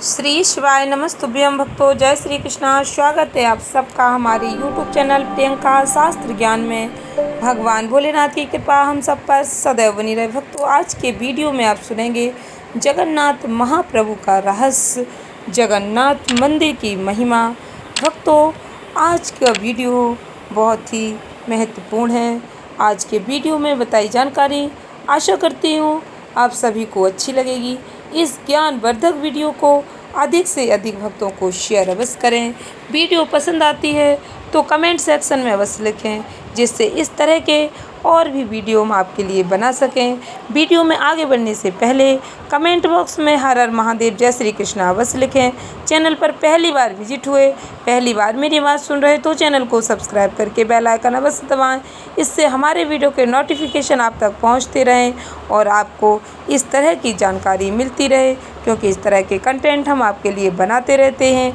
श्री शिवाय नमस्तुभ्यं भक्तों। जय श्री कृष्णा। स्वागत है आप सबका हमारे यूट्यूब चैनल प्रियंका शास्त्र ज्ञान में। भगवान भोलेनाथ की कृपा हम सब पर सदैव बनी रहे। भक्तों, आज के वीडियो में आप सुनेंगे जगन्नाथ महाप्रभु का रहस्य, जगन्नाथ मंदिर की महिमा। भक्तों, आज का वीडियो बहुत ही महत्वपूर्ण है। आज के वीडियो में बताई जानकारी आशा करती हूँ आप सभी को अच्छी लगेगी। इस ज्ञानवर्धक वीडियो को अधिक से अधिक भक्तों को शेयर अवश्य करें। वीडियो पसंद आती है तो कमेंट सेक्शन में अवश्य लिखें, जिससे इस तरह के और भी वीडियो हम आपके लिए बना सकें। वीडियो में आगे बढ़ने से पहले कमेंट बॉक्स में हर हर महादेव जय श्री कृष्ण अवश्य लिखें। चैनल पर पहली बार विजिट हुए, पहली बार मेरी आवाज़ सुन रहे तो चैनल को सब्सक्राइब करके बेल आइकन अवश्य दबाएं। इससे हमारे वीडियो के नोटिफिकेशन आप तक पहुंचते रहें और आपको इस तरह की जानकारी मिलती रहे, क्योंकि इस तरह के कंटेंट हम आपके लिए बनाते रहते हैं।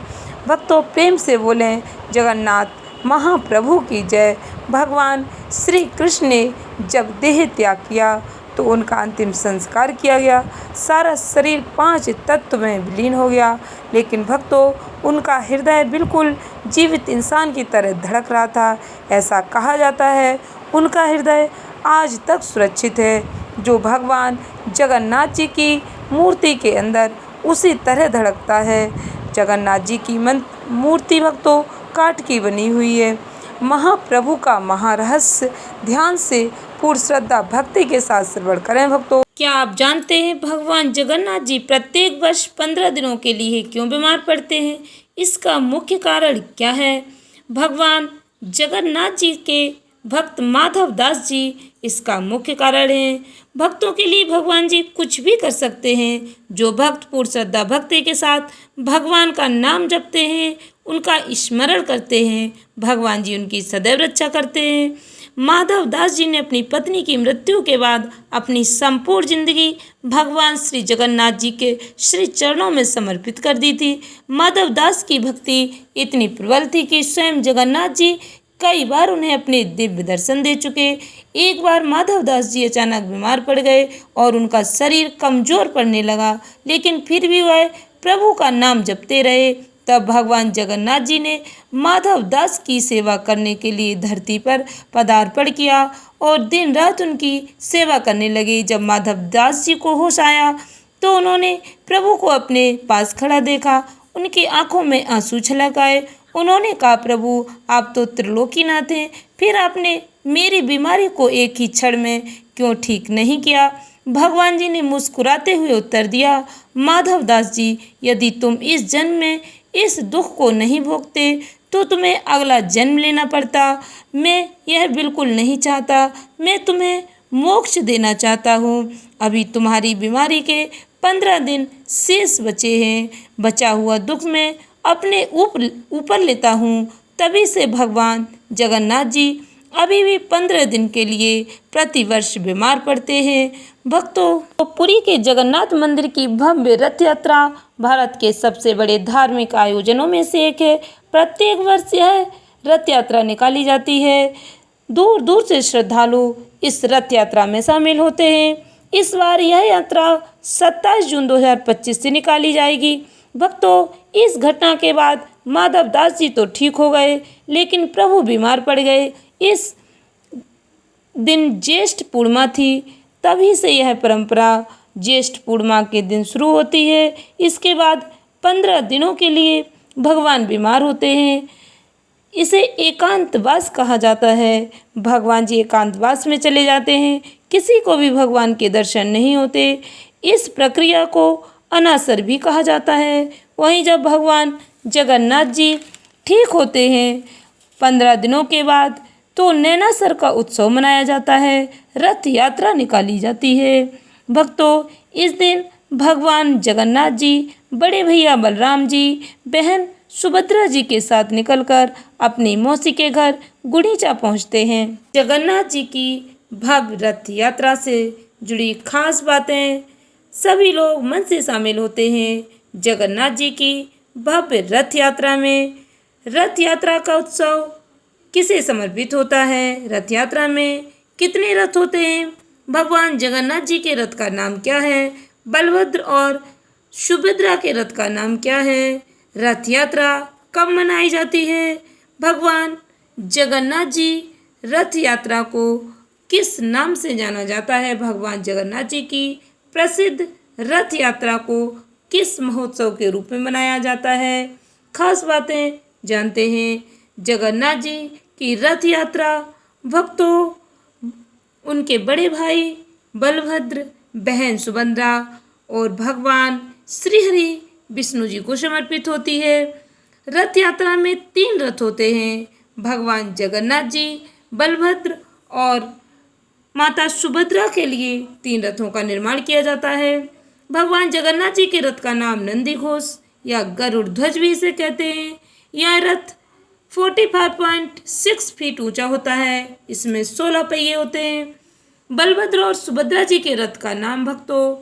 भक्तों, प्रेम से बोलें जगन्नाथ महाप्रभु की जय। भगवान श्री कृष्ण ने जब देह त्याग किया तो उनका अंतिम संस्कार किया गया। सारा शरीर 5 तत्व में विलीन हो गया, लेकिन भक्तों, उनका हृदय बिल्कुल जीवित इंसान की तरह धड़क रहा था। ऐसा कहा जाता है उनका हृदय आज तक सुरक्षित है, जो भगवान जगन्नाथ जी की मूर्ति के अंदर उसी तरह धड़कता है। जगन्नाथ जी की मूर्ति भक्तों काठ की बनी हुई है। महाप्रभु का महारहस्य ध्यान से पूर्ण श्रद्धा भक्ति के साथ श्रवण करें। भक्तों, क्या आप जानते हैं भगवान जगन्नाथ जी प्रत्येक वर्ष 15 दिनों के लिए क्यों बीमार पड़ते हैं? इसका मुख्य कारण क्या है? भगवान जगन्नाथ जी के भक्त माधव दास जी इसका मुख्य कारण है। भक्तों के लिए भगवान जी कुछ भी कर सकते हैं। जो भक्त पूर्ण श्रद्धा भक्ति के साथ भगवान का नाम जपते हैं, उनका स्मरण करते हैं, भगवान जी उनकी सदैव रक्षा करते हैं। माधव दास जी ने अपनी पत्नी की मृत्यु के बाद अपनी संपूर्ण जिंदगी भगवान श्री जगन्नाथ जी के श्री चरणों में समर्पित कर दी थी। माधव दास की भक्ति इतनी प्रबल थी कि स्वयं जगन्नाथ जी कई बार उन्हें अपने दिव्य दर्शन दे चुके। एक बार माधव दास जी अचानक बीमार पड़ गए और उनका शरीर कमजोर पड़ने लगा, लेकिन फिर भी वह प्रभु का नाम जपते रहे। तब भगवान जगन्नाथ जी ने माधव दास की सेवा करने के लिए धरती पर पदार्पण किया और दिन रात उनकी सेवा करने लगे। जब माधव दास जी को होश आया तो उन्होंने प्रभु को अपने पास खड़ा देखा। उनकी आंखों में आंसू छलक आए। उन्होंने कहा, प्रभु आप तो त्रिलोकीनाथ हैं, फिर आपने मेरी बीमारी को एक ही क्षण में क्यों ठीक नहीं किया? भगवान जी ने मुस्कुराते हुए उत्तर दिया, माधव दास जी, यदि तुम इस जन्म में इस दुख को नहीं भोगते तो तुम्हें अगला जन्म लेना पड़ता। मैं यह बिल्कुल नहीं चाहता। मैं तुम्हें मोक्ष देना चाहता हूँ। अभी तुम्हारी बीमारी के 15 दिन शेष बचे हैं। बचा हुआ दुख मैं अपने ऊपर लेता हूँ। तभी से भगवान जगन्नाथ जी अभी भी 15 दिन के लिए प्रतिवर्ष बीमार पड़ते हैं। भक्तों, तो पुरी के जगन्नाथ मंदिर की भव्य रथ यात्रा भारत के सबसे बड़े धार्मिक आयोजनों में से एक है। प्रत्येक वर्ष यह रथ यात्रा निकाली जाती है। दूर दूर से श्रद्धालु इस रथ यात्रा में शामिल होते हैं। इस बार यह यात्रा 27 जून 2025 से निकाली जाएगी। भक्तों, इस घटना के बाद माधव दास जी तो ठीक हो गए, लेकिन प्रभु बीमार पड़ गए। इस दिन ज्येष्ठ पूर्णिमा थी, तभी से यह परंपरा ज्येष्ठ पूर्णिमा के दिन शुरू होती है। इसके बाद 15 दिनों के लिए भगवान बीमार होते हैं। इसे एकांतवास कहा जाता है। भगवान जी एकांतवास में चले जाते हैं। किसी को भी भगवान के दर्शन नहीं होते। इस प्रक्रिया को अनासर भी कहा जाता है। वहीं जब भगवान जगन्नाथ जी ठीक होते हैं 15 दिनों के बाद, तो नैनासर का उत्सव मनाया जाता है। रथ यात्रा निकाली जाती है। भक्तों, इस दिन भगवान जगन्नाथ जी बड़े भैया बलराम जी, बहन सुभद्रा जी के साथ निकलकर अपनी मौसी के घर गुंडीचा पहुंचते हैं। जगन्नाथ जी की भव्य रथ यात्रा से जुड़ी खास बातें सभी लोग मन से शामिल होते हैं। जगन्नाथ जी की भव्य रथ यात्रा में रथ यात्रा का उत्सव किसे समर्पित होता है? रथ यात्रा में कितने रथ होते हैं? भगवान जगन्नाथ जी के रथ का नाम क्या है? बलभद्र और सुभद्रा के रथ का नाम क्या है? रथ यात्रा कब मनाई जाती है? भगवान जगन्नाथ जी रथ यात्रा को किस नाम से जाना जाता है? भगवान जगन्नाथ जी की प्रसिद्ध रथ यात्रा को किस महोत्सव के रूप में मनाया जाता है? खास बातें जानते हैं। जगन्नाथ जी की रथ यात्रा भक्तों उनके बड़े भाई बलभद्र, बहन सुभद्रा और भगवान श्रीहरि विष्णु जी को समर्पित होती है। रथ यात्रा में 3 रथ होते हैं। भगवान जगन्नाथ जी, बलभद्र और माता सुभद्रा के लिए 3 रथों का निर्माण किया जाता है। भगवान जगन्नाथ जी के रथ का नाम नंदी घोष या गरुड़ ध्वज भी इसे कहते हैं। यह रथ 45.6 फीट ऊंचा होता है। इसमें 16 पहिए होते हैं। बलभद्र और सुभद्रा जी के रथ का नाम भक्तों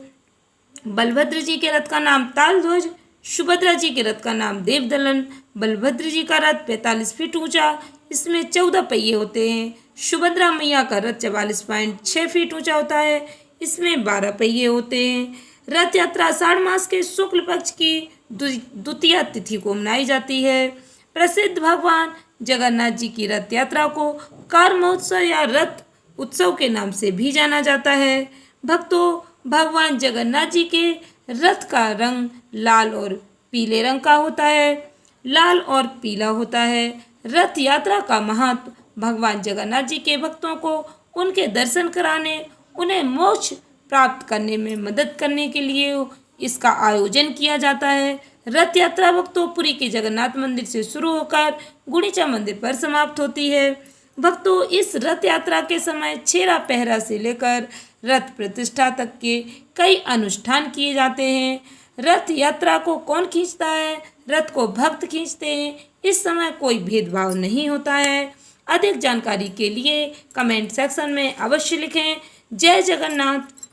बलभद्र जी के रथ का नाम तालध्वज, सुभद्रा जी के रथ का नाम देवदलन। बलभद्र जी का रथ 45 फीट ऊंचा, इसमें 14 पहिए होते हैं। सुभद्रा मैया का रथ 44.6 फीट ऊंचा होता है, इसमें 12 पहिए होते हैं। रथ यात्रा आषाढ़ मास के शुक्ल पक्ष की द्वितीया तिथि को मनाई जाती है। प्रसिद्ध भगवान जगन्नाथ जी की रथ यात्रा को कार महोत्सव या रथ उत्सव के नाम से भी जाना जाता है। भक्तों भगवान जगन्नाथ जी के रथ का रंग लाल और पीले रंग का होता है। लाल और पीला होता है। रथ यात्रा का महत्व भगवान जगन्नाथ जी के भक्तों को उनके दर्शन कराने, उन्हें मोक्ष प्राप्त करने में मदद करने के लिए इसका आयोजन किया जाता है। रथ यात्रा भक्तों पुरी के जगन्नाथ मंदिर से शुरू होकर गुंडीचा मंदिर पर समाप्त होती है। भक्तों इस रथ यात्रा के समय छेरा पहरा से लेकर रथ प्रतिष्ठा तक के कई अनुष्ठान किए जाते हैं। रथ यात्रा को कौन खींचता है? रथ को भक्त खींचते हैं। इस समय कोई भेदभाव नहीं होता है। अधिक जानकारी के लिए कमेंट सेक्शन में अवश्य लिखें। जय जगन्नाथ।